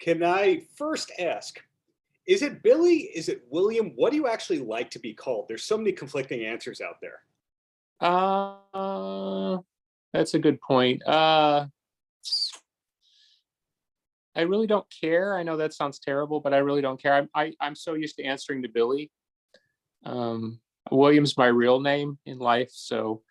Can I first ask, is it Billy? Is it William? What do you actually like to be called? There's so many conflicting answers out there. Uh, that's a good point. I really don't care. I know that sounds terrible, but I really don't care. I'm so used to answering to Billy. William's my real name in life, so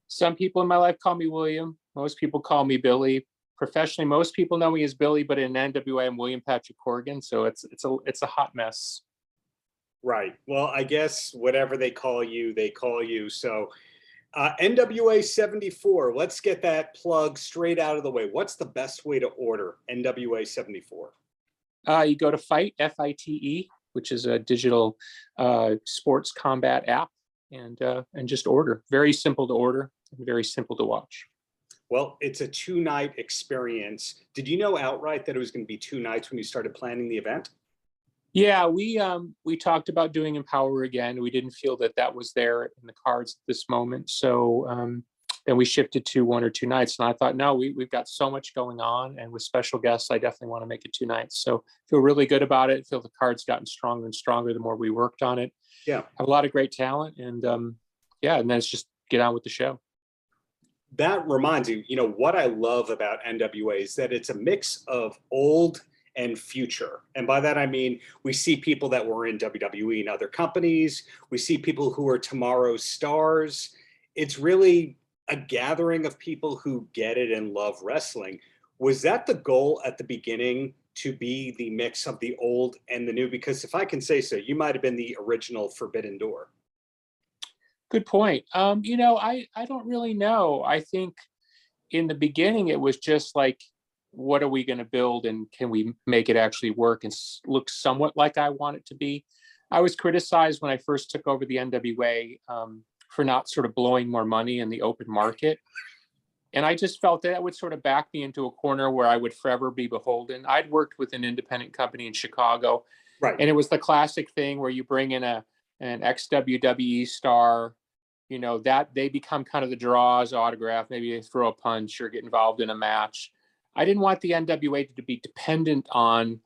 some people in my life call me William. Most people call me Billy. Professionally, most people know me as Billy, but in NWA, I'm William Patrick Corgan, so it's a hot mess. Right. Well, I guess whatever they call you, they call you. So NWA 74, let's get that plug straight out of the way. What's the best way to order NWA 74? You go to Fight, F-I-T-E, which is a digital sports combat app, and just order. Very simple to order and very simple to watch. Well, it's a 2-night experience. Did you know outright that it was going to be 2 nights when you started planning the event? Yeah, we talked about doing Empower again. We didn't feel that was there in the cards at this moment. So then we shifted to 1 or 2 nights. And I thought, no, we've got so much going on. And with special guests, I definitely want to make it 2 nights. So feel really good about it. Feel the cards gotten stronger and stronger the more we worked on it. Yeah. Have a lot of great talent. And and then it's just get on with the show. That reminds you, what I love about NWA is that it's a mix of old and future. And by that, I mean, we see people that were in WWE and other companies. We see people who are tomorrow's stars. It's really a gathering of people who get it and love wrestling. Was that the goal at the beginning, to be the mix of the old and the new? Because if I can say so, you might have been the original Forbidden Door. Good point. I don't really know. I think in the beginning, it was just like, what are we going to build and can we make it actually work and look somewhat like I want it to be? I was criticized when I first took over the NWA for not sort of blowing more money in the open market. And I just felt that would sort of back me into a corner where I would forever be beholden. I'd worked with an independent company in Chicago, right? And it was the classic thing where you bring in an ex-WWE star, that they become kind of the draws, autograph, maybe they throw a punch or get involved in a match. I didn't want the NWA to be dependent on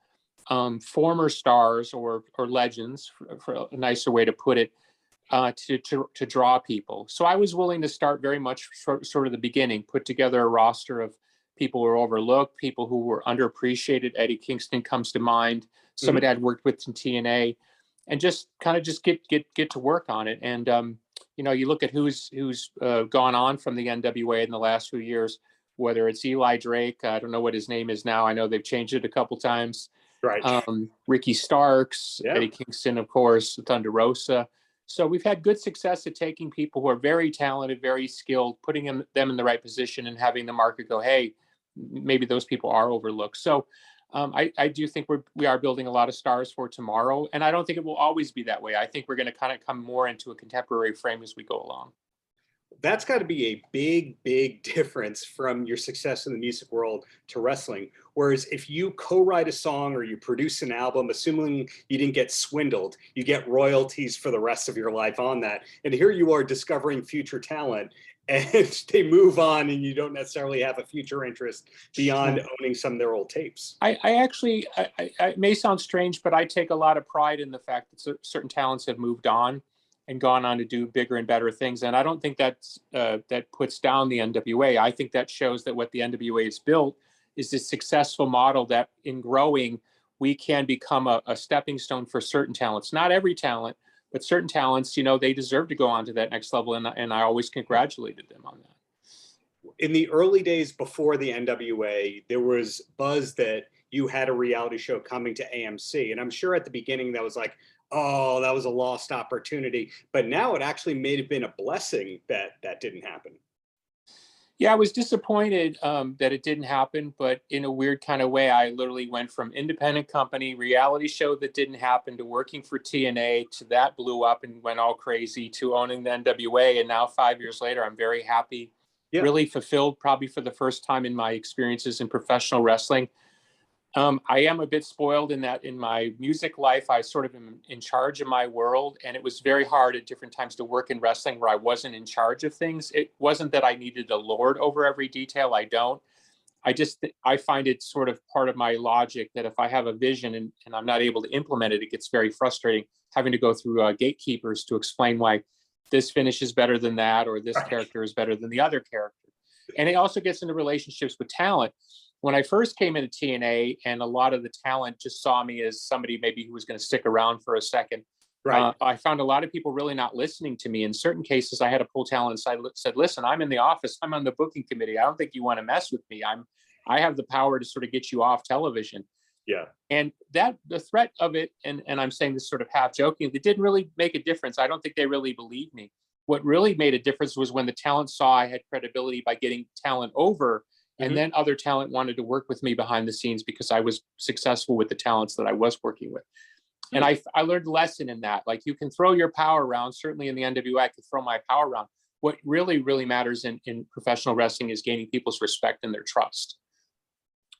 former stars or legends, for a nicer way to put it, to draw people. So I was willing to start very much sort of the beginning, put together a roster of people who were overlooked, people who were underappreciated. Eddie Kingston comes to mind, somebody I'd worked with in TNA, and just get to work on it. And you look at who's gone on from the NWA in the last few years, whether it's Eli Drake, I don't know what his name is now. I know they've changed it a couple times. Right. Ricky Starks, Eddie Kingston, of course, Thunder Rosa. So we've had good success at taking people who are very talented, very skilled, putting them in the right position and having the market go, hey, maybe those people are overlooked. So I do think we are building a lot of stars for tomorrow. And I don't think it will always be that way. I think we're going to kind of come more into a contemporary frame as we go along. That's got to be a big, big difference from your success in the music world to wrestling. Whereas if you co-write a song or you produce an album, assuming you didn't get swindled, you get royalties for the rest of your life on that. And here you are discovering future talent and they move on and you don't necessarily have a future interest beyond owning some of their old tapes. I actually, it may sound strange, but I take a lot of pride in the fact that certain talents have moved on and gone on to do bigger and better things. And I don't think that puts down the NWA. I think that shows that what the NWA has built is this successful model that in growing, we can become a stepping stone for certain talents. Not every talent, but certain talents, they deserve to go on to that next level. And I always congratulated them on that. In the early days before the NWA, there was buzz that you had a reality show coming to AMC. And I'm sure at the beginning that was like, oh, that was a lost opportunity. But now it actually may have been a blessing that didn't happen. Yeah, I was disappointed that it didn't happen, but in a weird kind of way, I literally went from independent company, reality show that didn't happen, to working for TNA, to that blew up and went all crazy, to owning the NWA. And now 5 years later, I'm very happy, really fulfilled, probably for the first time in my experiences in professional wrestling. I am a bit spoiled in that in my music life, I sort of am in charge of my world. And it was very hard at different times to work in wrestling where I wasn't in charge of things. It wasn't that I needed a lord over every detail. I don't. I find it sort of part of my logic that if I have a vision and I'm not able to implement it, it gets very frustrating having to go through gatekeepers to explain why this finish is better than that, or this character is better than the other character. And it also gets into relationships with talent. When I first came into TNA, and a lot of the talent just saw me as somebody maybe who was going to stick around for a second, I found a lot of people really not listening to me. In certain cases, I had to pull talent aside and said, listen, I'm in the office. I'm on the booking committee. I don't think you want to mess with me. I have the power to sort of get you off television. Yeah. And that the threat of it, and I'm saying this sort of half joking, it didn't really make a difference. I don't think they really believed me. What really made a difference was when the talent saw I had credibility by getting talent over, and then other talent wanted to work with me behind the scenes because I was successful with the talents that I was working with. And I learned a lesson in that. Like, you can throw your power around. Certainly in the NWA, I could throw my power around. What really, really matters in professional wrestling is gaining people's respect and their trust.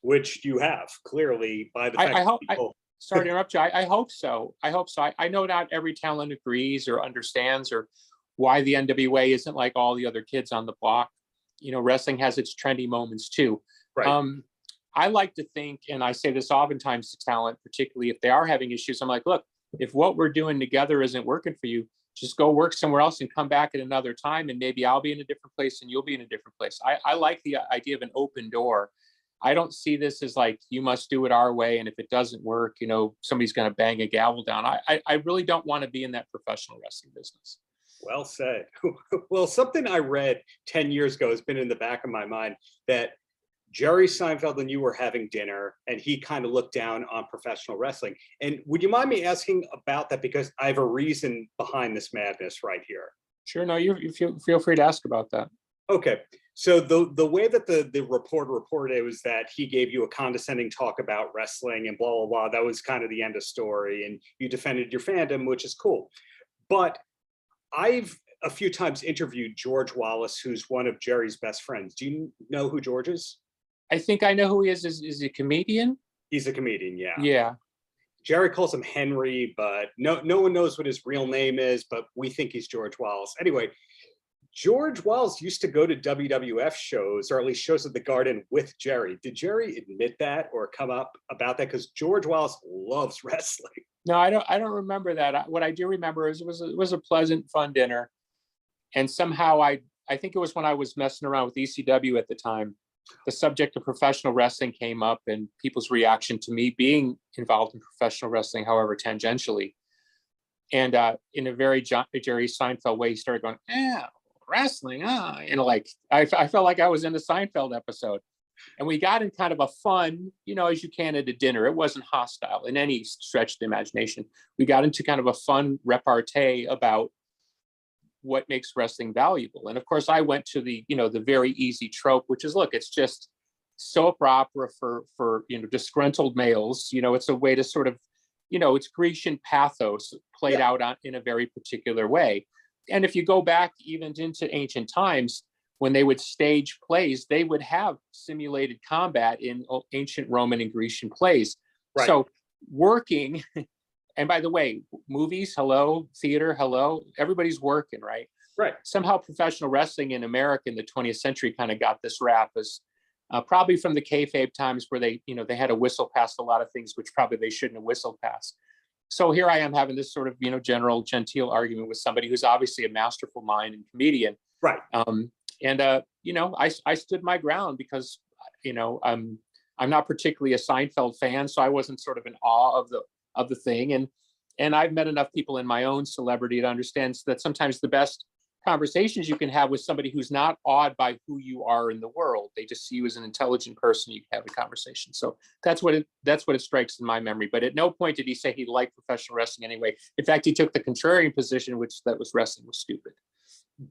Which you have, clearly, by the fact I hope, people... sorry to interrupt you. I hope so. I hope so. I know not every talent agrees or understands or why the NWA isn't like all the other kids on the block. You know, wrestling has its trendy moments too. Right. I like to think, and I say this oftentimes to talent, particularly if they are having issues, I'm like, look, if what we're doing together isn't working for you, just go work somewhere else and come back at another time, and maybe I'll be in a different place and you'll be in a different place. I like the idea of an open door. I don't see this as like, you must do it our way, and if it doesn't work, you know, somebody's going to bang a gavel down. I really don't want to be in that professional wrestling business. Well said. Well, something I read 10 years ago has been in the back of my mind, that Jerry Seinfeld and you were having dinner and he kind of looked down on professional wrestling. And would you mind me asking about that? Because I have a reason behind this madness right here. Sure. No, you feel free to ask about that. Okay. So the way that the reporter reported it was that he gave you a condescending talk about wrestling and blah, blah, blah. That was kind of the end of story. And you defended your fandom, which is cool. But I've a few times interviewed George Wallace, who's one of Jerry's best friends. Do you know who George is? I think I know who he is. Is he a comedian? He's a comedian, yeah. Yeah. Jerry calls him Henry, but no one knows what his real name is, but we think he's George Wallace. Anyway, George Wallace used to go to WWF shows, or at least shows at the Garden, with Jerry. Did Jerry admit that or come up about that? Because George Wallace loves wrestling. No, I don't remember that. What I do remember is it was a pleasant, fun dinner. And somehow I think it was when I was messing around with ECW at the time, the subject of professional wrestling came up, and people's reaction to me being involved in professional wrestling, however tangentially. And in a very Jerry Seinfeld way, he started going, wrestling, you know, like I felt like I was in a Seinfeld episode. And we got in kind of a fun, you know, as you can at a dinner. It wasn't hostile in any stretch of the imagination. We got into kind of a fun repartee about what makes wrestling valuable. And of course, I went to the, you know, the very easy trope, which is, look, it's just soap opera for you know, disgruntled males. You know, it's a way to sort of, you know, it's Grecian pathos played out in a very particular way. And if you go back even into ancient times, when they would stage plays, they would have simulated combat in ancient Roman and Grecian plays. Right. So working, and by the way, movies, hello, theater, hello, everybody's working, right? Right. Somehow professional wrestling in America in the 20th century kind of got this rap as probably from the kayfabe times where they, you know, they had to whistle past a lot of things, which probably they shouldn't have whistled past. So here I am having this sort of, you know, general genteel argument with somebody who's obviously a masterful mind and comedian. Right. You know, I stood my ground because, you know, I'm not particularly a Seinfeld fan, so I wasn't sort of in awe of the thing. And I've met enough people in my own celebrity to understand that sometimes the best conversations you can have with somebody who's not awed by who you are in the world. They just see you as an intelligent person. You can have a conversation. So that's what it strikes in my memory. But at no point did he say he liked professional wrestling anyway. In fact, he took the contrarian position, which that was wrestling was stupid.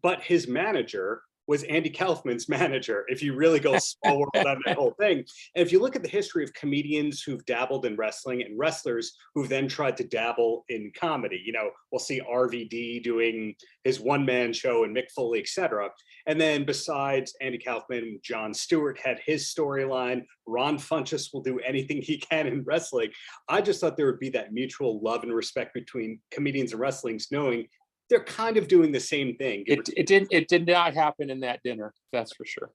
But his manager was Andy Kaufman's manager, if you really go slower on that whole thing. And if you look at the history of comedians who've dabbled in wrestling and wrestlers who've then tried to dabble in comedy, you know, we'll see RVD doing his one-man show and Mick Foley, etc. And then besides Andy Kaufman, Jon Stewart had his storyline. Ron Funches will do anything he can in wrestling. I just thought there would be that mutual love and respect between comedians and wrestlers, knowing they're kind of doing the same thing. It did not happen in that dinner, that's for sure.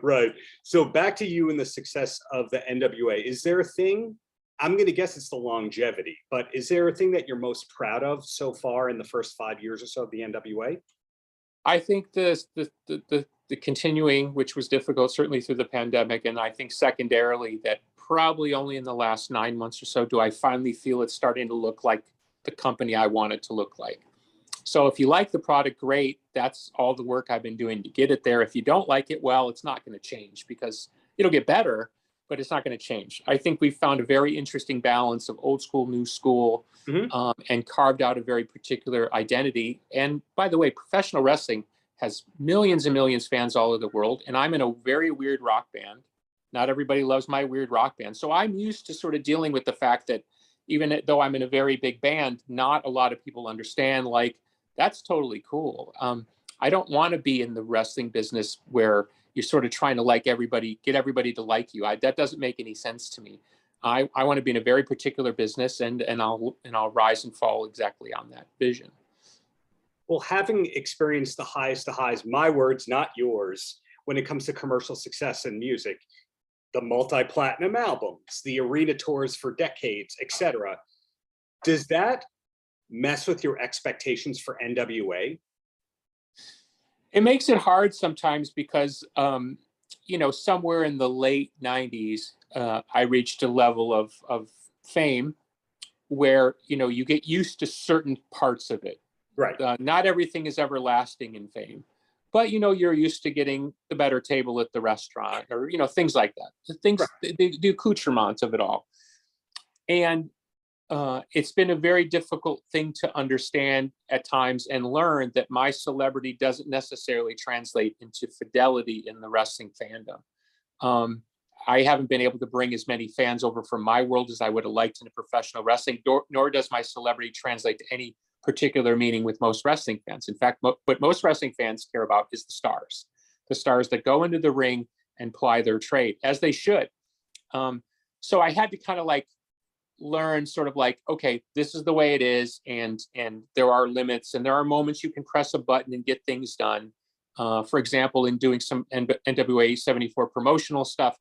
Right. So back to you and the success of the NWA. Is there a thing? I'm going to guess it's the longevity, but is there a thing that you're most proud of so far in the first 5 years or so of the NWA? I think the continuing, which was difficult, certainly through the pandemic, and I think secondarily that probably only in the last 9 months or so do I finally feel it's starting to look like the company I want it to look like. So if you like the product, great. That's all the work I've been doing to get it there. If you don't like it, well, it's not going to change because it'll get better, but it's not going to change. I think we've found a very interesting balance of old school, new school, and carved out a very particular identity. And by the way, professional wrestling has millions and millions of fans all over the world. And I'm in a very weird rock band. Not everybody loves my weird rock band. So I'm used to sort of dealing with the fact that even though I'm in a very big band, not a lot of people understand, like, that's totally cool. I don't want to be in the wrestling business where you're sort of trying to like everybody, get everybody to like you. That doesn't make any sense to me. I want to be in a very particular business, and I'll rise and fall exactly on that vision. Well, having experienced the highest of highs, my words, not yours, when it comes to commercial success in music, the multi-platinum albums, the arena tours for decades, etc. Does that mess with your expectations for NWA? It makes it hard sometimes because, somewhere in the late 90s, I reached a level of fame where, you get used to certain parts of it. Right. Not everything is everlasting in fame, but, you're used to getting the better table at the restaurant or, things like that. The accoutrements of it all. And it's been a very difficult thing to understand at times and learn that my celebrity doesn't necessarily translate into fidelity in the wrestling fandom. I haven't been able to bring as many fans over from my world as I would have liked in a professional wrestling, nor does my celebrity translate to any particular meaning with most wrestling fans. In fact, what most wrestling fans care about is the stars that go into the ring and ply their trade, as they should. So I had to kind of learn sort of okay, this is the way it is, and there are limits, and there are moments you can press a button and get things done. For example, in doing some NWA 74 promotional stuff,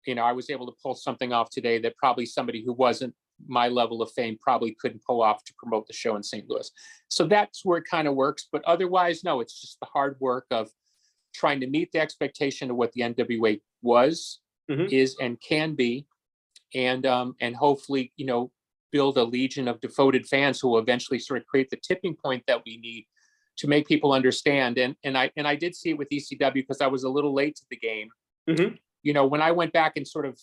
I was able to pull something off today that probably somebody who wasn't my level of fame probably couldn't pull off to promote the show in St. Louis. So that's where it kind of works. But otherwise, no, it's just the hard work of trying to meet the expectation of what the NWA was, is, and can be, and hopefully, build a legion of devoted fans who will eventually sort of create the tipping point that we need to make people understand. And I did see it with ECW because I was a little late to the game. When I went back and sort of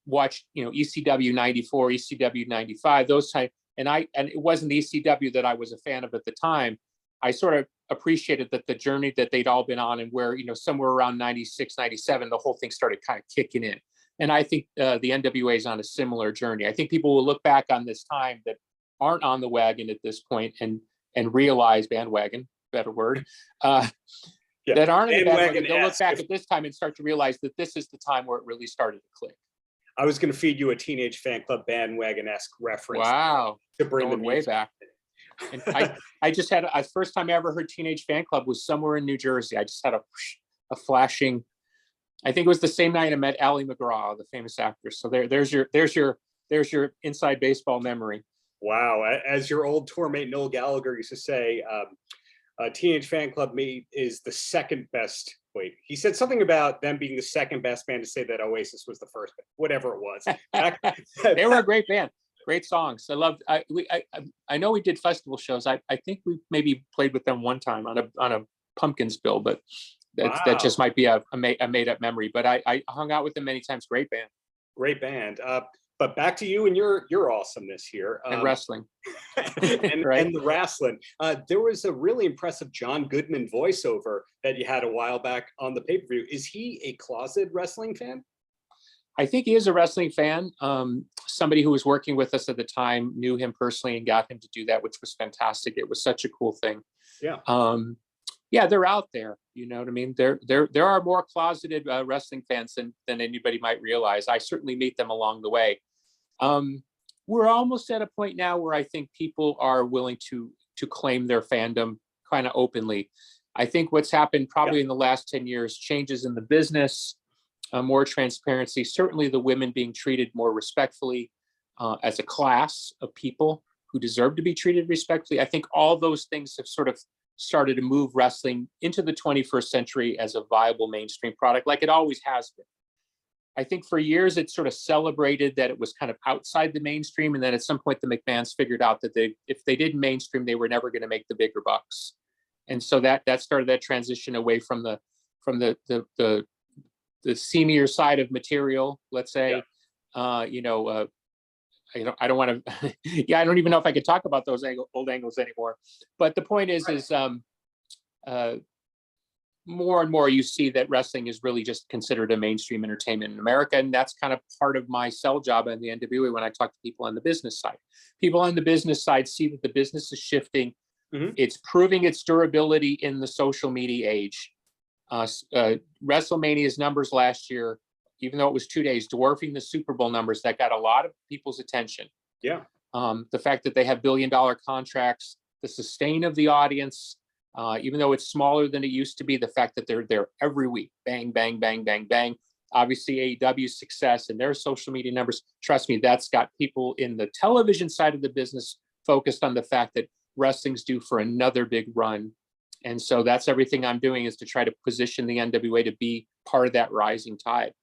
watched, ECW 94, ECW 95, those type, and it wasn't the ECW that I was a fan of at the time. I sort of appreciated that the journey that they'd all been on, and where, somewhere around 96, 97, the whole thing started kind of kicking in. And I think the NWA is on a similar journey. I think people will look back on this time that aren't on the wagon at this point and realize, bandwagon, better word, that aren't in the bandwagon. They'll look back at this time and start to realize that this is the time where it really started to click. I was going to feed you a Teenage Fan Club bandwagon-esque reference. Wow. To bring them way back. And I just had the first time I ever heard Teenage Fan Club was somewhere in New Jersey. I just had a flashing. I think it was the same night I met Ally McGraw, the famous actress. So there's your inside baseball memory. Wow. As your old tour mate Noel Gallagher used to say, Teenage Fan Club is the second best. Wait, he said something about them being the second best band to say that Oasis was the first, whatever it was. They were a great band. Great songs. I loved. I know we did festival shows. I think we maybe played with them one time on a Pumpkins bill, but that just might be a made up memory. But I hung out with them many times. Great band. Great band. But back to you and your awesomeness here. And wrestling. and the wrestling. There was a really impressive John Goodman voiceover that you had a while back on the pay-per-view. Is he a closet wrestling fan? I think he is a wrestling fan. Somebody who was working with us at the time knew him personally and got him to do that, which was fantastic. It was such a cool thing. Yeah. Yeah, they're out there. You know what I mean? There are more closeted wrestling fans than anybody might realize. I certainly meet them along the way. We're almost at a point now where I think people are willing to claim their fandom kind of openly. I think what's happened probably in the last 10 years, changes in the business, more transparency, certainly the women being treated more respectfully as a class of people who deserve to be treated respectfully. I think all those things have sort of started to move wrestling into the 21st century as a viable mainstream product, like it always has been. I think for years it sort of celebrated that it was kind of outside the mainstream, and then at some point the McMahons figured out that if they didn't mainstream, they were never going to make the bigger bucks, and so that started that transition away from the seamier side of material, let's say. I don't want to. Yeah, I don't even know if I could talk about those old angles anymore. But the point is more and more you see that wrestling is really just considered a mainstream entertainment in America, and that's kind of part of my sell job at the NWA when I talk to people on the business side. People on the business side see that the business is shifting. It's proving its durability in the social media age. WrestleMania's numbers last year, even though it was 2 days, dwarfing the Super Bowl numbers, that got a lot of people's attention. Yeah. The fact that they have billion-dollar contracts, the sustain of the audience, even though it's smaller than it used to be, the fact that they're there every week, bang, bang, bang, bang, bang. Obviously, AEW's success and their social media numbers, trust me, that's got people in the television side of the business focused on the fact that wrestling's due for another big run. And so that's everything I'm doing, is to try to position the NWA to be part of that rising tide.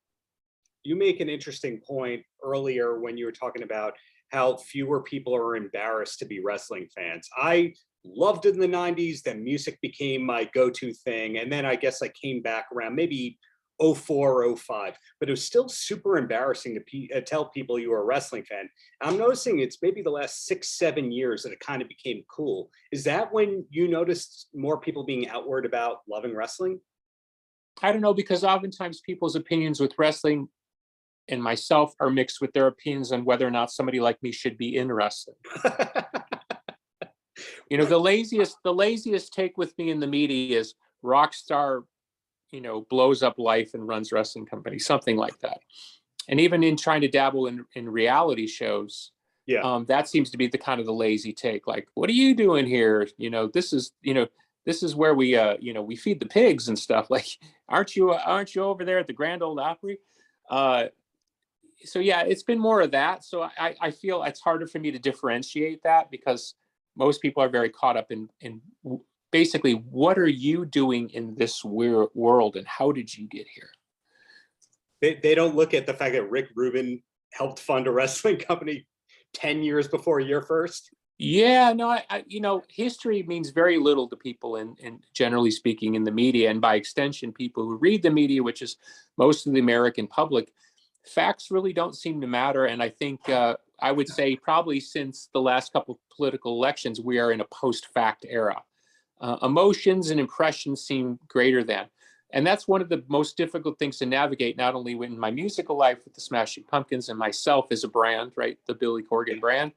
You make an interesting point earlier when you were talking about how fewer people are embarrassed to be wrestling fans. I loved it in the 90s, then music became my go-to thing. And then I guess I came back around maybe 04, 05, but it was still super embarrassing to tell people you were a wrestling fan. I'm noticing it's maybe the last 6-7 years that it kind of became cool. Is that when you noticed more people being outward about loving wrestling? I don't know, because oftentimes people's opinions with wrestling and myself are mixed with their opinions on whether or not somebody like me should be in wrestling. The laziest take with me in the media is rock star, blows up life and runs wrestling company, something like that. And even in trying to dabble in reality shows, that seems to be the kind of the lazy take. Like, what are you doing here? This is where we we feed the pigs and stuff. Like, aren't you over there at the Grand Ole Opry? So yeah, it's been more of that. So I feel it's harder for me to differentiate that, because most people are very caught up in basically, what are you doing in this world and how did you get here? They don't look at the fact that Rick Rubin helped fund a wrestling company 10 years before your first. Yeah, no, history means very little to people, and generally speaking in the media, and by extension, people who read the media, which is most of the American public. Facts really don't seem to matter. And I think I would say probably since the last couple of political elections, we are in a post-fact era. Emotions and impressions seem greater than. And that's one of the most difficult things to navigate, not only in my musical life with the Smashing Pumpkins and myself as a brand, right, the Billy Corgan brand,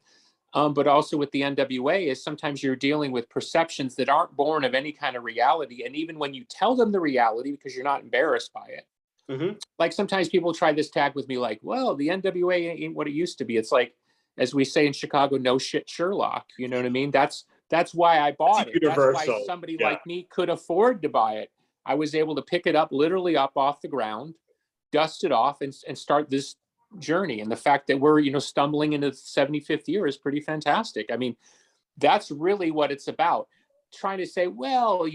but also with the NWA, is sometimes you're dealing with perceptions that aren't born of any kind of reality. And even when you tell them the reality, because you're not embarrassed by it, like sometimes people try this tag with me, like, well, the NWA ain't what it used to be. It's like, as we say in Chicago, no shit Sherlock. You know what I mean? That's why I bought it. That's why somebody like me could afford to buy it. I was able to pick it up literally up off the ground, dust it off, and start this journey. And the fact that we're stumbling into the 75th year is pretty fantastic. I mean, that's really what it's about. Trying to say, well,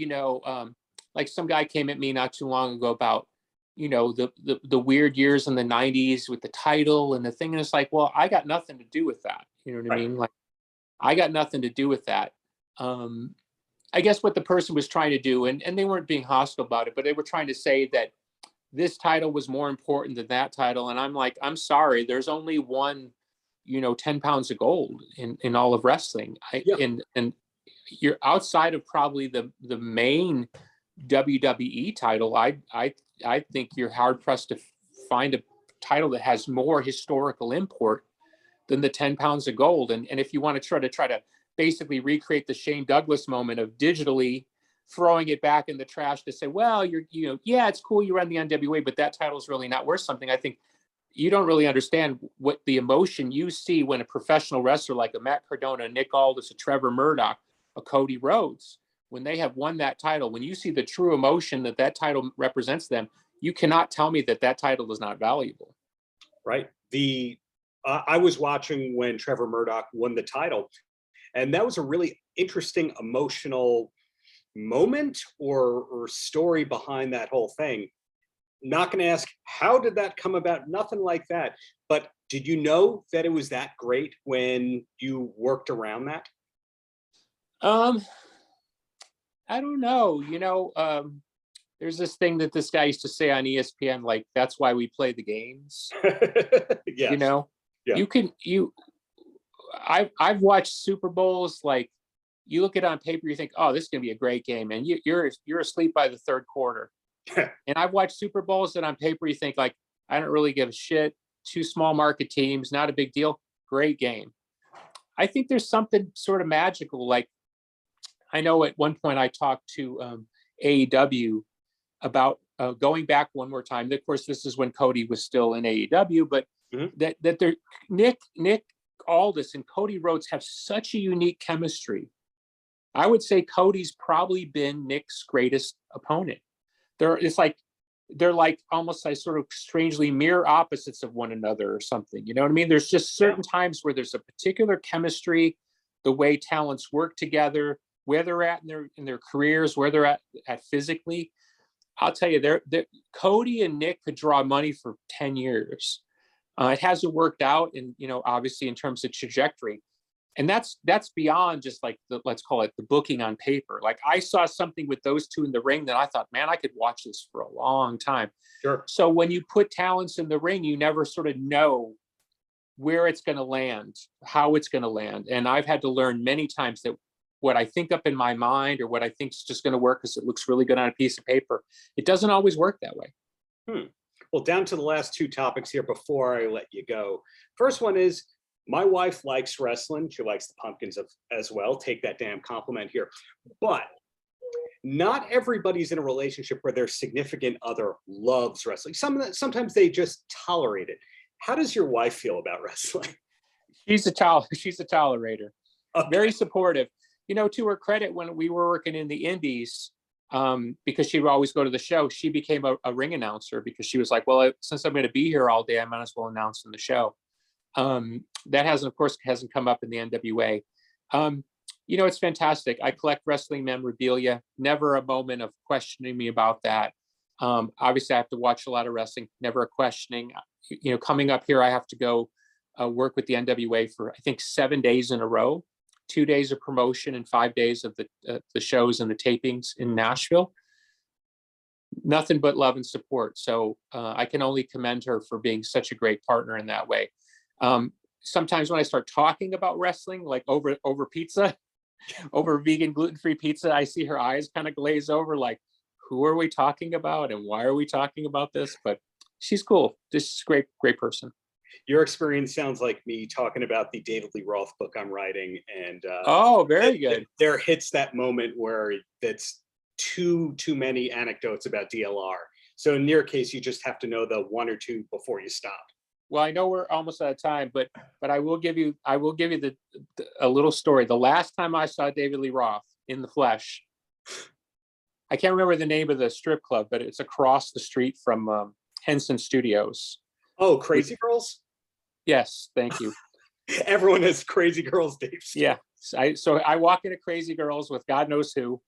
like some guy came at me not too long ago about the weird years in the 90s with the title and the thing. And it's like, well, I got nothing to do with that. You know what I mean? Like, I got nothing to do with that. I guess what the person was trying to do, and they weren't being hostile about it, but they were trying to say that this title was more important than that title. And I'm like, I'm sorry, there's only one, 10 pounds of gold in all of wrestling. And you're outside of probably the main WWE title. I think you're hard pressed to find a title that has more historical import than the 10 pounds of gold. And if you want to try to basically recreate the Shane Douglas moment of digitally throwing it back in the trash to say, well, yeah, it's cool you run the NWA, but that title is really not worth something. I think you don't really understand what the emotion you see when a professional wrestler like a Matt Cardona, a Nick Aldis, a Trevor Murdoch, a Cody Rhodes, when they have won that title, when you see the true emotion that that title represents them, you cannot tell me that that title is not valuable. Right. I was watching when Trevor Murdoch won the title, and that was a really interesting emotional moment or story behind that whole thing. Not going to ask, how did that come about? Nothing like that. But did you know that it was that great when you worked around that? I don't know. There's this thing that this guy used to say on ESPN, like, that's why we play the games. Yes. Yeah. I've watched Super Bowls, like, you look at it on paper, you think, oh, this is gonna be a great game, and you're asleep by the third quarter. And I've watched Super Bowls that on paper you think, like, I don't really give a shit. Two small market teams, not a big deal. Great game. I think there's something sort of magical. Like, I know at one point I talked to AEW about going back one more time. Of course, this is when Cody was still in AEW, but that they're Nick Aldis and Cody Rhodes have such a unique chemistry. I would say Cody's probably been Nick's greatest opponent. They're like almost like sort of strangely mirror opposites of one another or something. You know what I mean? There's just certain times where there's a particular chemistry, the way talents work together, where they're at in their careers, where they're at physically. I'll tell you, they're Cody and Nick could draw money for 10 years. It hasn't worked out, and obviously in terms of trajectory, and that's beyond just like let's call it the booking on paper. Like, I saw something with those two in the ring that I thought, man, I could watch this for a long time. Sure. So when you put talents in the ring, you never sort of know where it's going to land, how it's going to land, and I've had to learn many times that what I think up in my mind or what I think is just going to work because it looks really good on a piece of paper, it doesn't always work that way. Well, down to the last two topics here before I let you go. First one is, my wife likes wrestling. She likes the Pumpkins as well. Take that damn compliment here. But not everybody's in a relationship where their significant other loves wrestling. Sometimes they just tolerate it. How does your wife feel about wrestling? She's a tolerator. Okay. Very supportive. To her credit, when we were working in the Indies, because she would always go to the show, she became a ring announcer because she was like, well, since I'm going to be here all day, I might as well announce in the show. That hasn't come up in the NWA. It's fantastic. I collect wrestling memorabilia. Never a moment of questioning me about that. Obviously, I have to watch a lot of wrestling. Never a questioning. Coming up here, I have to go work with the NWA for, I think, 7 days in a row. 2 days of promotion and 5 days of the shows and the tapings in Nashville. Nothing but love and support. So I can only commend her for being such a great partner in that way. Sometimes when I start talking about wrestling, like over pizza, over vegan gluten-free pizza, I see her eyes kind of glaze over, like, who are we talking about and why are we talking about this? But she's cool. This is a great person. Your experience sounds like me talking about the David Lee Roth book I'm writing, and very good. There hits that moment where that's too many anecdotes about DLR. So in your case, you just have to know the one or two before you stop. Well, I know we're almost out of time, but I will give you a little story. The last time I saw David Lee Roth in the flesh, I can't remember the name of the strip club, but it's across the street from Henson Studios. Oh, Crazy Girls? Yes, thank you. Everyone has Crazy Girls dates. Yeah. So I walk into Crazy Girls with God knows who,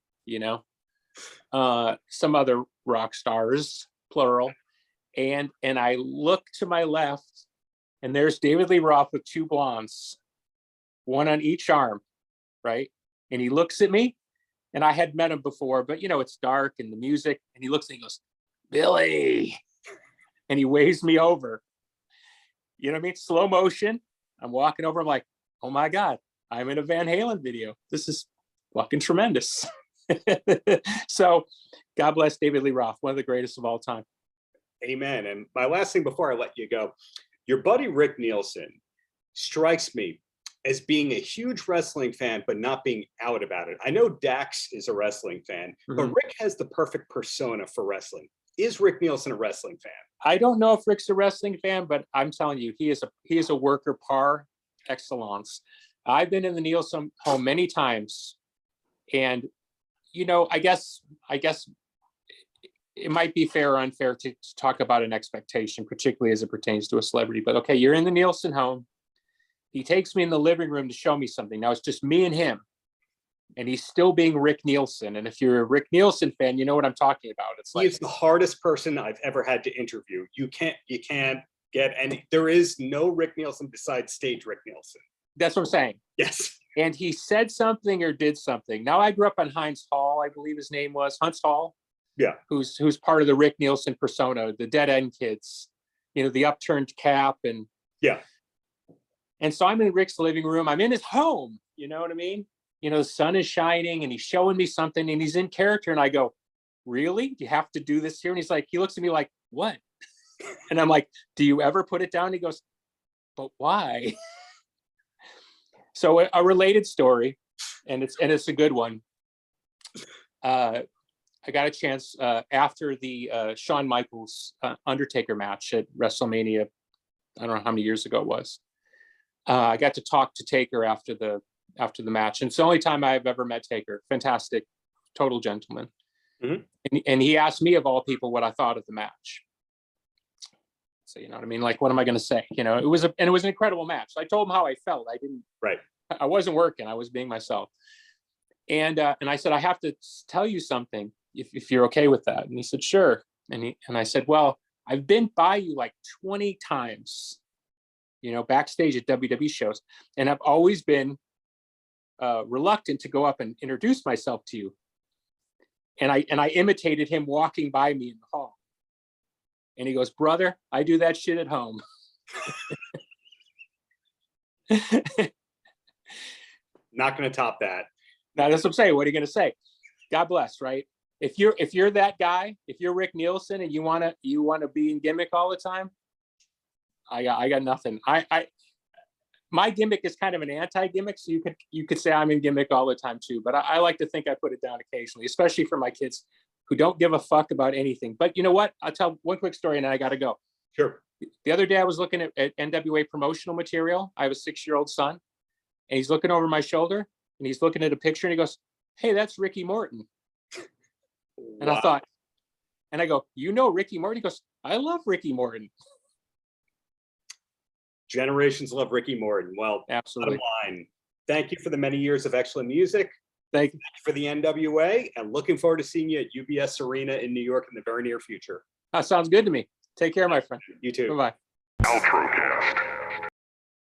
some other rock stars, plural. And I look to my left, and there's David Lee Roth with two blondes, one on each arm, right? And he looks at me, and I had met him before, but it's dark and the music, and he looks and he goes, Billy. And he waves me over. You know what I mean? Slow motion. I'm walking over. I'm like, oh my God, I'm in a Van Halen video. This is fucking tremendous. So God bless David Lee Roth, one of the greatest of all time. Amen. And my last thing before I let you go, your buddy Rick Nielsen strikes me as being a huge wrestling fan, but not being out about it. I know Dax is a wrestling fan, but Rick has the perfect persona for wrestling. Is Rick Nielsen a wrestling fan? I don't know if Rick's a wrestling fan, but I'm telling you, he is a worker par excellence. I've been in the Nielsen home many times, and I guess it might be fair or unfair to talk about an expectation, particularly as it pertains to a celebrity. But okay, you're in the Nielsen home. He takes me in the living room to show me something. Now it's just me and him, and he's still being Rick Nielsen. And if you're a Rick Nielsen fan, you know what I'm talking about. It's like, he's the hardest person I've ever had to interview. You can't get any. There is no Rick Nielsen besides stage Rick Nielsen. that's what I'm saying. Yes. And he said something or did something. Now I grew up on Heinz Hall, I believe his name was Hunts Hall. Yeah. Who's part of the Rick Nielsen persona, the dead end kids, the upturned cap and yeah. And so I'm in Rick's living room. I'm in his home. You know what I mean? The sun is shining and he's showing me something and he's in character. And I go, really? Do you have to do this here? And he looks at me like, what? And I'm like, do you ever put it down? And he goes, but why? So a related story, and it's a good one. I got a chance after the Shawn Michaels Undertaker match at WrestleMania. I don't know how many years ago it was. I got to talk to Taker after the match, and it's the only time I've ever met Taker. Fantastic, total gentleman. Mm-hmm. And he asked me of all people what I thought of the match. So you know what I mean? Like, what am I going to say? It was an incredible match. I told him how I felt. I wasn't working. I was being myself. And I said, I have to tell you something if you're okay with that. And he said, sure. And I said, well, I've been by you like 20 times, backstage at WWE shows. And I've always been reluctant to go up and introduce myself to you. And I imitated him walking by me in the hall. And he goes, brother, I do that shit at home. Not going to top that. Now that's what I'm saying. What are you going to say? God bless, right? If you're that guy, if you're Rick Nielsen and you want to be in gimmick all the time, I got nothing. My gimmick is kind of an anti-gimmick, so you could say I'm in gimmick all the time too. But I like to think I put it down occasionally, especially for my kids who don't give a fuck about anything. But you know what? I'll tell one quick story and then I got to go. Sure. The other day I was looking at NWA promotional material. I have a 6-year-old son, and he's looking over my shoulder and he's looking at a picture and he goes, hey, that's Ricky Morton. And wow. I thought, and I go, Ricky Morton? He goes, I love Ricky Morton. Generations love Ricky Morton. Well, absolutely. Thank you for the many years of excellent music. Thank you for the NWA, and looking forward to seeing you at UBS Arena in New York in the very near future. That sounds good to me. Take care, my friend. You too. Bye-bye. Paltrocast.